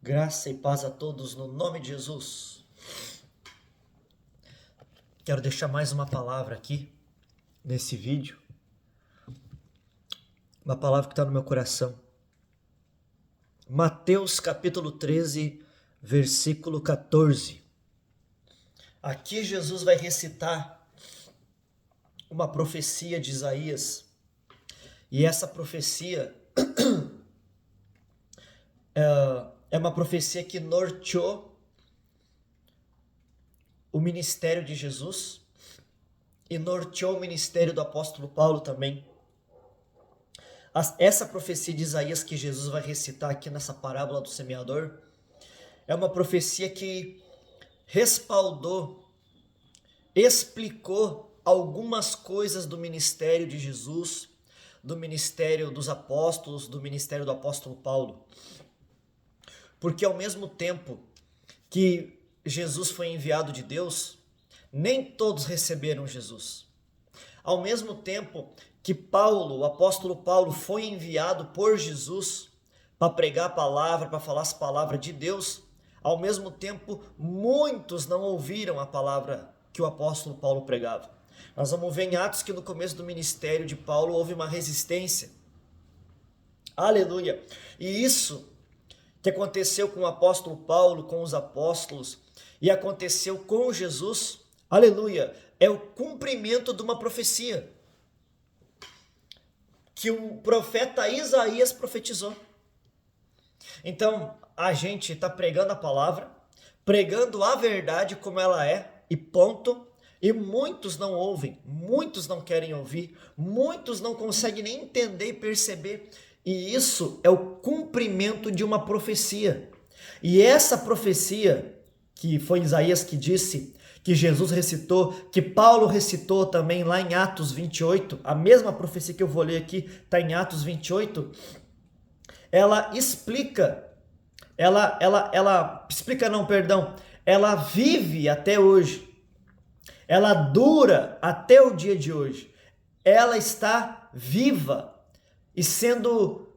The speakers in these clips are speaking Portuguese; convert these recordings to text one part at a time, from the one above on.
Graça e paz a todos no nome de Jesus. Quero deixar mais uma palavra aqui nesse vídeo. Uma palavra que está no meu coração. Mateus capítulo 13, versículo 14. Aqui Jesus vai recitar uma profecia de Isaías. E essa profecia é uma profecia que norteou o ministério de Jesus e norteou o ministério do apóstolo Paulo também. Essa profecia de Isaías que Jesus vai recitar aqui nessa parábola do semeador é uma profecia que respaldou, explicou algumas coisas do ministério de Jesus, do ministério dos apóstolos, do ministério do apóstolo Paulo. Porque ao mesmo tempo que Jesus foi enviado de Deus, nem todos receberam Jesus. Ao mesmo tempo que Paulo, o apóstolo Paulo, foi enviado por Jesus para pregar a palavra, para falar as palavras de Deus, ao mesmo tempo muitos não ouviram a palavra que o apóstolo Paulo pregava. Nós vamos ver em Atos que no começo do ministério de Paulo houve uma resistência. Aleluia! E isso que aconteceu com o apóstolo Paulo, com os apóstolos, e aconteceu com Jesus, aleluia, é o cumprimento de uma profecia que o profeta Isaías profetizou. Então, a gente está pregando a palavra, pregando a verdade como ela é, e ponto. E muitos não ouvem, muitos não querem ouvir, muitos não conseguem nem entender e perceber. E isso é o cumprimento de uma profecia. E essa profecia, que foi Isaías que disse, que Jesus recitou, que Paulo recitou também lá em Atos 28, a mesma profecia que eu vou ler aqui está em Atos 28, ela vive até hoje, ela dura até o dia de hoje, ela está viva e sendo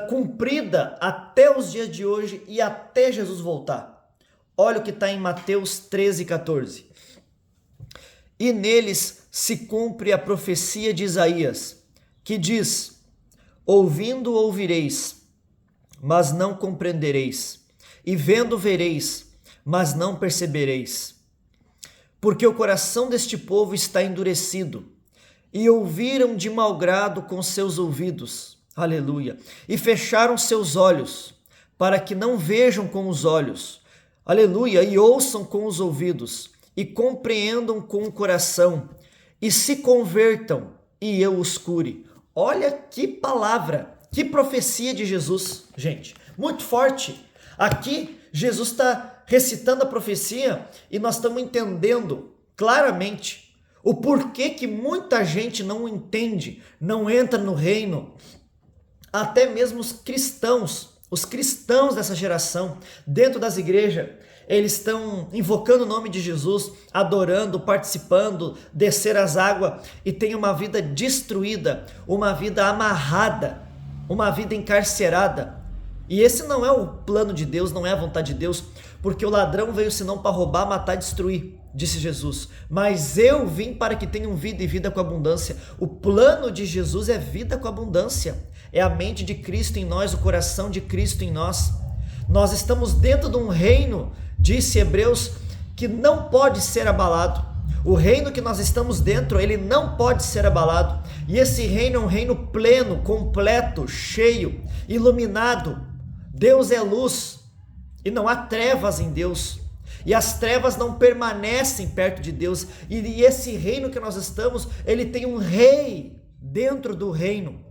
cumprida até os dias de hoje e até Jesus voltar. Olha o que está em Mateus 13, 14. E neles se cumpre a profecia de Isaías, que diz: ouvindo ouvireis, mas não compreendereis, e vendo vereis, mas não percebereis. Porque o coração deste povo está endurecido, e ouviram de mau grado com seus ouvidos, aleluia, e fecharam seus olhos, para que não vejam com os olhos, aleluia, e ouçam com os ouvidos, e compreendam com o coração, e se convertam, e eu os cure. Olha que palavra, que profecia de Jesus, gente, muito forte. Aqui, Jesus está recitando a profecia, e nós estamos entendendo claramente o porquê que muita gente não entende, não entra no reino, até mesmo os cristãos dessa geração, dentro das igrejas, eles estão invocando o nome de Jesus, adorando, participando, descer as águas e tem uma vida destruída, uma vida amarrada, uma vida encarcerada. E esse não é o plano de Deus, não é a vontade de Deus, porque o ladrão veio senão para roubar, matar e destruir, disse Jesus. Mas eu vim para que tenham vida e vida com abundância. O plano de Jesus é vida com abundância. É a mente de Cristo em nós, o coração de Cristo em nós. Nós estamos dentro de um reino, disse Hebreus, que não pode ser abalado. O reino que nós estamos dentro, ele não pode ser abalado. E esse reino é um reino pleno, completo, cheio, iluminado. Deus é luz e não há trevas em Deus. E as trevas não permanecem perto de Deus. E esse reino que nós estamos, ele tem um rei dentro do reino,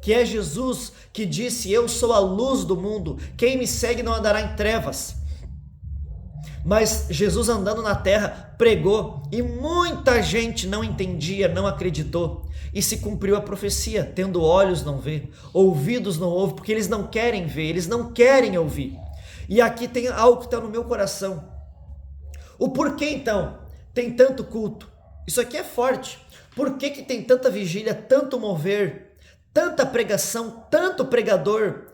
que é Jesus, que disse: eu sou a luz do mundo, quem me segue não andará em trevas. Mas Jesus andando na terra pregou e muita gente não entendia, não acreditou, e se cumpriu a profecia: tendo olhos não vê, ouvidos não ouve, porque eles não querem ver, eles não querem ouvir. E aqui tem algo que está no meu coração. O porquê então tem tanto culto? Isso aqui é forte. Por que tem tanta vigília, tanto mover, tanta pregação, tanto pregador?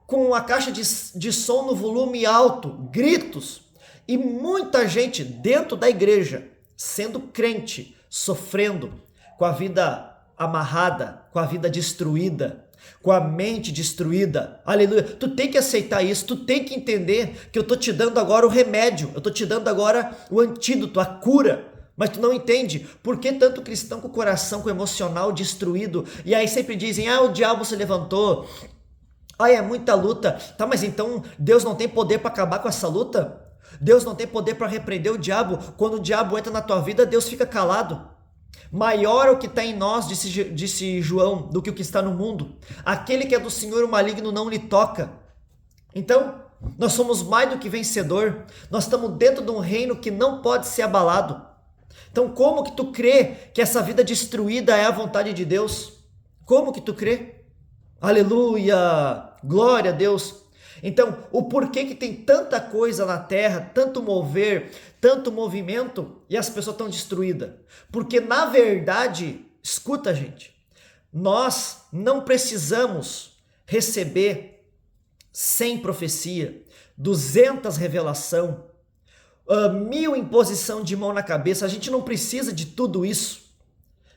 com a caixa de som no volume alto, gritos, e muita gente dentro da igreja, sendo crente, sofrendo, com a vida amarrada, com a vida destruída, com a mente destruída. Aleluia. Tu tem que aceitar isso, tu tem que entender que eu estou te dando agora o remédio, eu estou te dando agora o antídoto, a cura. Mas tu não entende por que tanto cristão com o coração, com o emocional destruído, e aí sempre dizem, o diabo se levantou, é muita luta. Tá, mas então Deus não tem poder para acabar com essa luta? Deus não tem poder para repreender o diabo? Quando o diabo entra na tua vida, Deus fica calado. Maior é o que está em nós, disse João, do que o que está no mundo. Aquele que é do Senhor, o maligno não lhe toca. Então, nós somos mais do que vencedor. Nós estamos dentro de um reino que não pode ser abalado. Então, como que tu crê que essa vida destruída é a vontade de Deus? Como que tu crê? Aleluia! Glória a Deus! Então, o porquê que tem tanta coisa na terra, tanto mover, tanto movimento, e as pessoas estão destruídas? Porque, na verdade, escuta, gente, nós não precisamos receber 100 profecia, 200 revelação, 1000 imposição de mão na cabeça. A gente não precisa de tudo isso.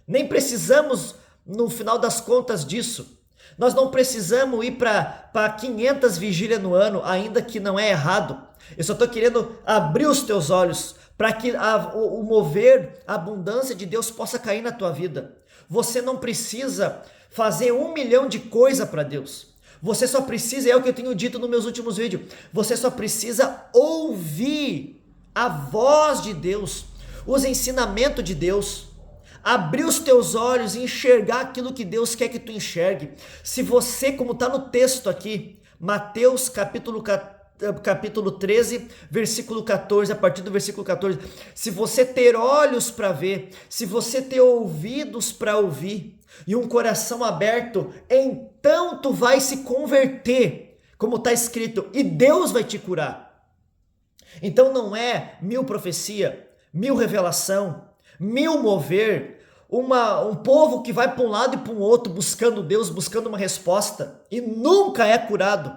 Nem precisamos, no final das contas, disso. Nós não precisamos ir para 500 vigílias no ano, ainda que não é errado. Eu só estou querendo abrir os teus olhos para que o mover, a abundância de Deus possa cair na tua vida. Você não precisa fazer 1 milhão de coisas para Deus. Você só precisa, é o que eu tenho dito nos meus últimos vídeos, você só precisa ouvir a voz de Deus, os ensinamentos de Deus. Abrir os teus olhos e enxergar aquilo que Deus quer que tu enxergue. Se você, como está no texto aqui, Mateus capítulo 13, versículo 14, a partir do versículo 14, se você ter olhos para ver, se você ter ouvidos para ouvir e um coração aberto, então tu vai se converter, como está escrito, e Deus vai te curar. Então não é 1000 profecia, 1000 revelação, 1000 mover, um povo que vai para um lado e para o outro buscando Deus, buscando uma resposta e nunca é curado.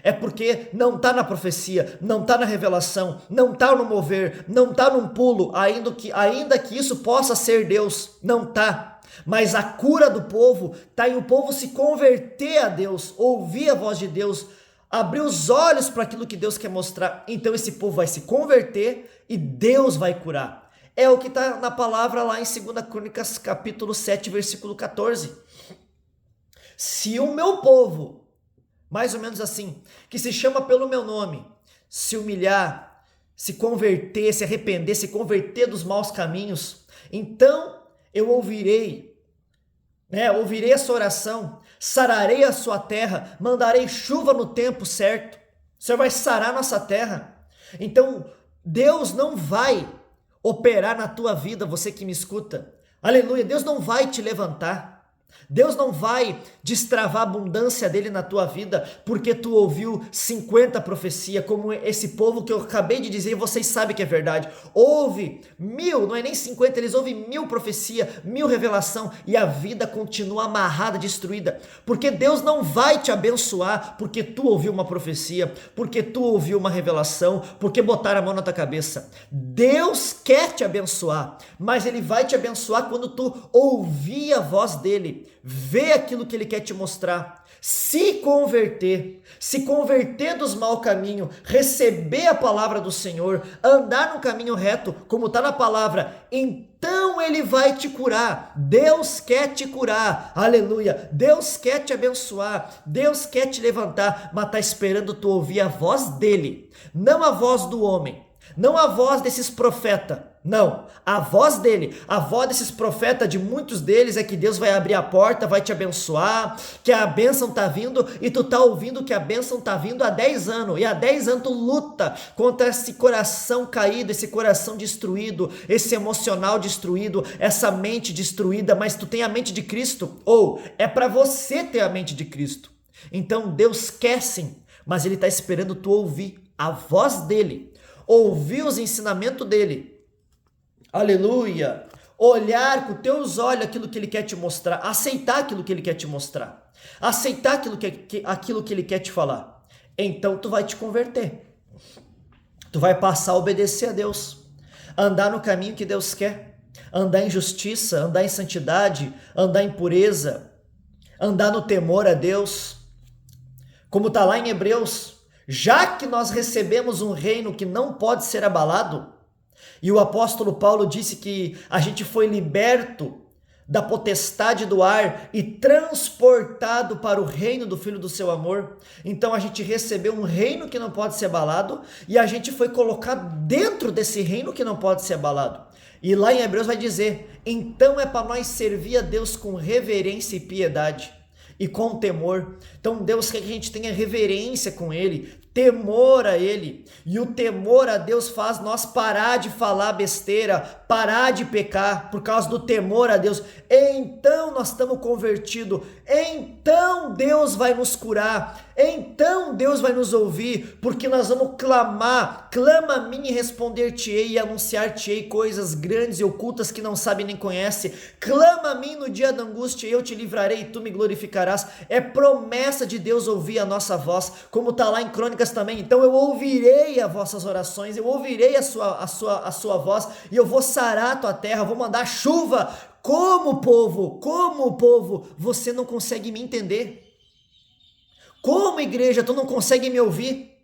É porque não está na profecia, não está na revelação, não está no mover, não está num pulo, ainda que isso possa ser Deus, não está. Mas a cura do povo está em o povo se converter a Deus, ouvir a voz de Deus, abrir os olhos para aquilo que Deus quer mostrar. Então esse povo vai se converter e Deus vai curar. É o que está na palavra lá em 2 Crônicas, capítulo 7, versículo 14. Se o meu povo, mais ou menos assim, que se chama pelo meu nome, se humilhar, se converter, se arrepender, se converter dos maus caminhos, então eu ouvirei, ouvirei a sua oração, sararei a sua terra, mandarei chuva no tempo certo. O Senhor vai sarar a nossa terra. Então Deus não vai operar na tua vida, você que me escuta, aleluia, Deus não vai te levantar, Deus não vai destravar a abundância dele na tua vida, porque tu ouviu 50 profecias, como esse povo que eu acabei de dizer, e vocês sabem que é verdade, ouve 1000, não é nem 50, eles ouvem 1000 profecias, 1000 revelação, e a vida continua amarrada, destruída, porque Deus não vai te abençoar, porque tu ouviu uma profecia, porque tu ouviu uma revelação, porque botaram a mão na tua cabeça. Deus quer te abençoar, mas Ele vai te abençoar quando tu ouvir a voz dEle, ver aquilo que Ele quer te mostrar, se converter dos maus caminhos, receber a palavra do Senhor, andar no caminho reto, como está na palavra, então Ele vai te curar. Deus quer te curar, aleluia, Deus quer te abençoar, Deus quer te levantar, mas está esperando tu ouvir a voz dEle, não a voz do homem, não a voz desses profetas, não, a voz dele, a voz desses profetas, de muitos deles, é que Deus vai abrir a porta, vai te abençoar, que a bênção está vindo, e tu está ouvindo que a bênção está vindo há 10 anos, e há 10 anos tu luta contra esse coração caído, esse coração destruído, esse emocional destruído, essa mente destruída, mas tu tem a mente de Cristo, ou é para você ter a mente de Cristo. Então Deus quer sim, mas Ele está esperando tu ouvir a voz dele, ouvir os ensinamentos dele, aleluia, olhar com teus olhos aquilo que Ele quer te mostrar, aceitar aquilo que Ele quer te mostrar. aceitar aquilo que ele quer te falar, então tu vai te converter. Tu vai passar a obedecer a Deus, andar no caminho que Deus quer, andar em justiça, andar em santidade, andar em pureza, andar no temor a Deus. Como está lá em Hebreus, já que nós recebemos um reino que não pode ser abalado, e o apóstolo Paulo disse que a gente foi liberto da potestade do ar e transportado para o reino do Filho do seu amor. Então a gente recebeu um reino que não pode ser abalado e a gente foi colocado dentro desse reino que não pode ser abalado. E lá em Hebreus vai dizer, então é para nós servir a Deus com reverência e piedade e com temor. Então Deus quer que a gente tenha reverência com Ele, temor a Ele, e o temor a Deus faz nós parar de falar besteira, parar de pecar por causa do temor a Deus. Então nós estamos convertidos, então Deus vai nos curar, então Deus vai nos ouvir, porque nós vamos clamar, clama a mim e responder-te-ei e anunciar-te-ei coisas grandes e ocultas que não sabe nem conhece. Clama a mim no dia da angústia e eu te livrarei e tu me glorificarás. É promessa de Deus ouvir a nossa voz, como está lá em Crônicas também. Então eu ouvirei as vossas orações, eu ouvirei a sua voz e eu vou sarar a tua terra, vou mandar chuva. Como povo, você não consegue me entender? Como igreja, tu não consegue me ouvir?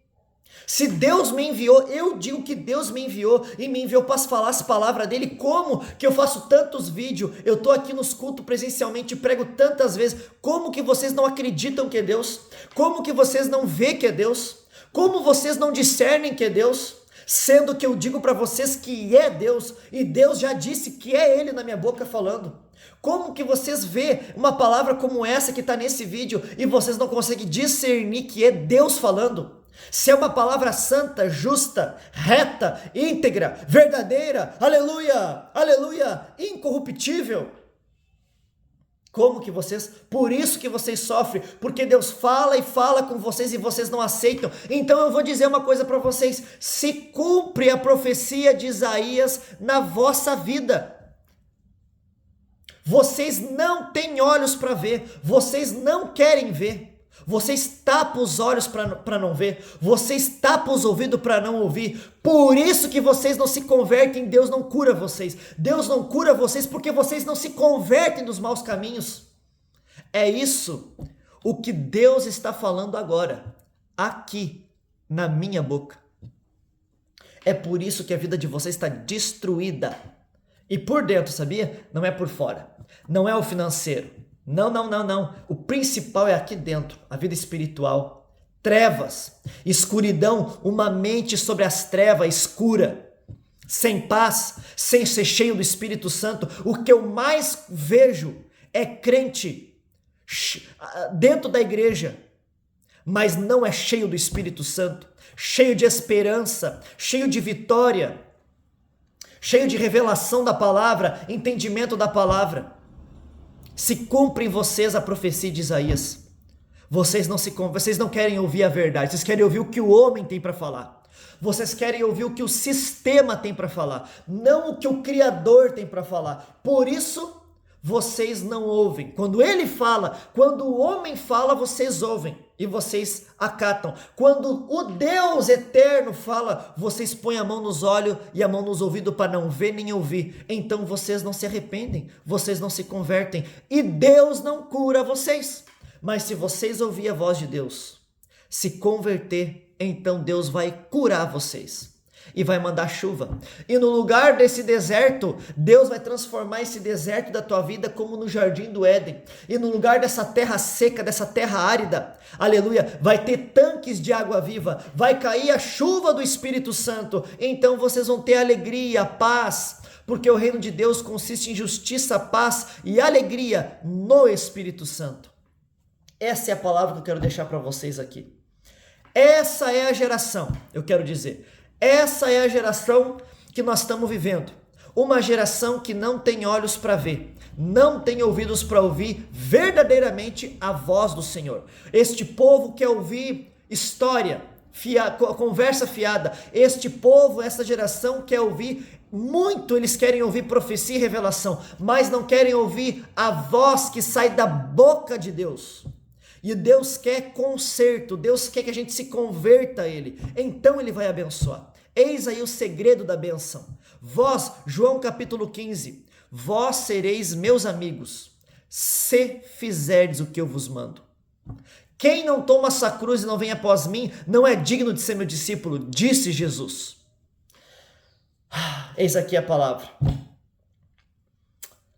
Se Deus me enviou, eu digo que Deus me enviou e me enviou para falar as palavras dele. Como que eu faço tantos vídeos, eu tô aqui nos cultos presencialmente, prego tantas vezes, como que vocês não acreditam que é Deus? Como que vocês não vê que é Deus? Como vocês não discernem que é Deus? Sendo que eu digo para vocês que é Deus, e Deus já disse que é Ele na minha boca falando. Como que vocês vê uma palavra como essa que está nesse vídeo e vocês não conseguem discernir que é Deus falando? Se é uma palavra santa, justa, reta, íntegra, verdadeira, aleluia, aleluia, incorruptível. Como que vocês, por isso que vocês sofrem, porque Deus fala e fala com vocês e vocês não aceitam. Então eu vou dizer uma coisa para vocês, se cumpre a profecia de Isaías na vossa vida. Vocês não têm olhos para ver, vocês não querem ver. Vocês tapam os olhos para não ver, vocês tapam os ouvidos para não ouvir, por isso que vocês não se convertem, Deus não cura vocês, Deus não cura vocês porque vocês não se convertem dos maus caminhos. É isso o que Deus está falando agora, aqui na minha boca. É por isso que a vida de vocês está destruída, e por dentro, sabia? Não é por fora, não é o financeiro. Não. O principal é aqui dentro, a vida espiritual. Trevas, escuridão, uma mente sobre as trevas escura, sem paz, sem ser cheio do Espírito Santo. O que eu mais vejo é crente dentro da igreja, mas não é cheio do Espírito Santo, cheio de esperança, cheio de vitória, cheio de revelação da palavra, entendimento da palavra. Se cumpre em vocês a profecia de Isaías. Vocês não querem ouvir a verdade, vocês querem ouvir o que o homem tem para falar. Vocês querem ouvir o que o sistema tem para falar, não o que o Criador tem para falar. Por isso, vocês não ouvem. Quando ele fala, quando o homem fala, vocês ouvem e vocês acatam. Quando o Deus eterno fala, vocês põem a mão nos olhos e a mão nos ouvidos para não ver nem ouvir. Então vocês não se arrependem, vocês não se convertem e Deus não cura vocês. Mas se vocês ouvir a voz de Deus, se converter, então Deus vai curar vocês. E vai mandar chuva. E no lugar desse deserto, Deus vai transformar esse deserto da tua vida como no jardim do Éden. E no lugar dessa terra seca, dessa terra árida, aleluia, vai ter tanques de água viva, vai cair a chuva do Espírito Santo. Então vocês vão ter alegria, paz, porque o reino de Deus consiste em justiça, paz e alegria no Espírito Santo. Essa é a palavra que eu quero deixar para vocês aqui. Essa é a geração, eu quero dizer. Essa é a geração que nós estamos vivendo. Uma geração que não tem olhos para ver, não tem ouvidos para ouvir verdadeiramente a voz do Senhor. Este povo quer ouvir história, conversa fiada. Este povo, essa geração quer ouvir muito, eles querem ouvir profecia e revelação, mas não querem ouvir a voz que sai da boca de Deus. E Deus quer conserto, Deus quer que a gente se converta a Ele. Então Ele vai abençoar. Eis aí o segredo da benção. Vós, João capítulo 15, vós sereis meus amigos, se fizerdes o que eu vos mando. Quem não toma essa cruz e não vem após mim, não é digno de ser meu discípulo, disse Jesus. Eis aqui a palavra.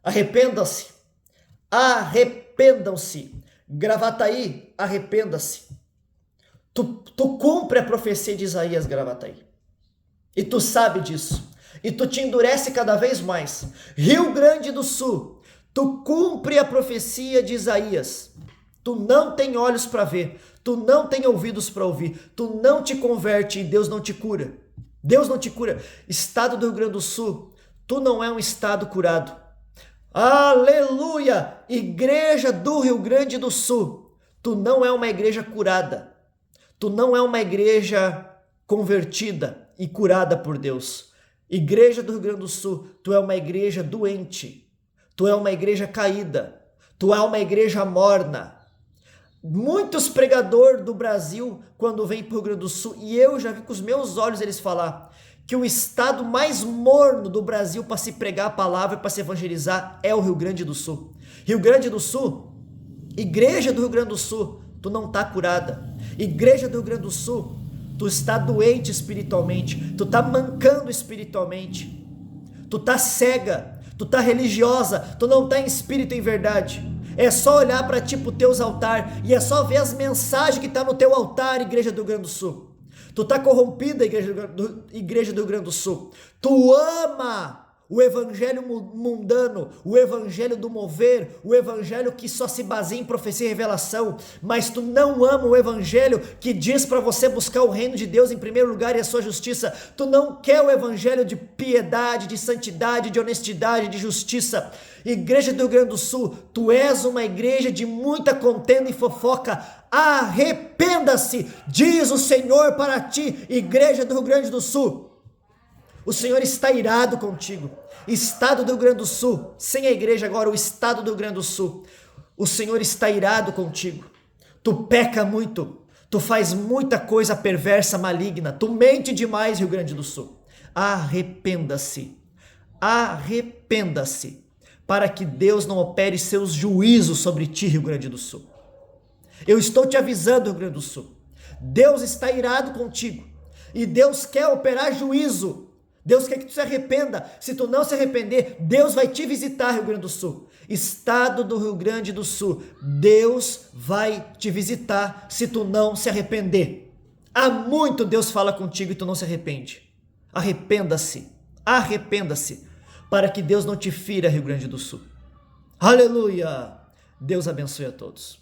Arrependam-se, arrependam-se. Gravataí, arrependa-se. Tu cumpre a profecia de Isaías, Gravataí. E tu sabe disso. E tu te endurece cada vez mais. Rio Grande do Sul, tu cumpre a profecia de Isaías. Tu não tem olhos para ver. Tu não tem ouvidos para ouvir. Tu não te converte e Deus não te cura. Deus não te cura. Estado do Rio Grande do Sul, tu não é um estado curado. Aleluia! Igreja do Rio Grande do Sul, tu não é uma igreja curada. Tu não é uma igreja convertida e curada por Deus. Igreja do Rio Grande do Sul, tu é uma igreja doente. Tu é uma igreja caída. Tu é uma igreja morna. Muitos pregadores do Brasil, quando vêm para o Rio Grande do Sul, e eu já vi com os meus olhos eles falar que o estado mais morno do Brasil para se pregar a palavra, para se evangelizar, é o Rio Grande do Sul. Rio Grande do Sul, igreja do Rio Grande do Sul, tu não está curada. Igreja do Rio Grande do Sul, tu está doente espiritualmente, tu está mancando espiritualmente, tu está cega, tu está religiosa, tu não está em espírito e em verdade. É só olhar para ti, para os teus altares, e é só ver as mensagens que estão no teu altar, igreja do Rio Grande do Sul. Tu tá corrompida, igreja do Rio Grande do Sul. Tu ama o evangelho mundano, o evangelho do mover, o evangelho que só se baseia em profecia e revelação, mas tu não ama o evangelho que diz para você buscar o reino de Deus em primeiro lugar e a sua justiça. Tu não quer o evangelho de piedade, de santidade, de honestidade, de justiça. Igreja do Rio Grande do Sul, tu és uma igreja de muita contenda e fofoca. Arrependa-se, diz o Senhor para ti, igreja do Rio Grande do Sul. O Senhor está irado contigo. Estado do Rio Grande do Sul, sem a igreja agora, o estado do Rio Grande do Sul. O Senhor está irado contigo. Tu peca muito, tu faz muita coisa perversa, maligna, tu mente demais, Rio Grande do Sul. Arrependa-se, arrependa-se, para que Deus não opere seus juízos sobre ti, Rio Grande do Sul. Eu estou te avisando, Rio Grande do Sul. Deus está irado contigo. E Deus quer operar juízo. Deus quer que tu se arrependa. Se tu não se arrepender, Deus vai te visitar, Rio Grande do Sul. Estado do Rio Grande do Sul. Deus vai te visitar se tu não se arrepender. Há muito Deus fala contigo e tu não se arrepende. Arrependa-se. Arrependa-se. Para que Deus não te fira, Rio Grande do Sul. Aleluia! Deus abençoe a todos.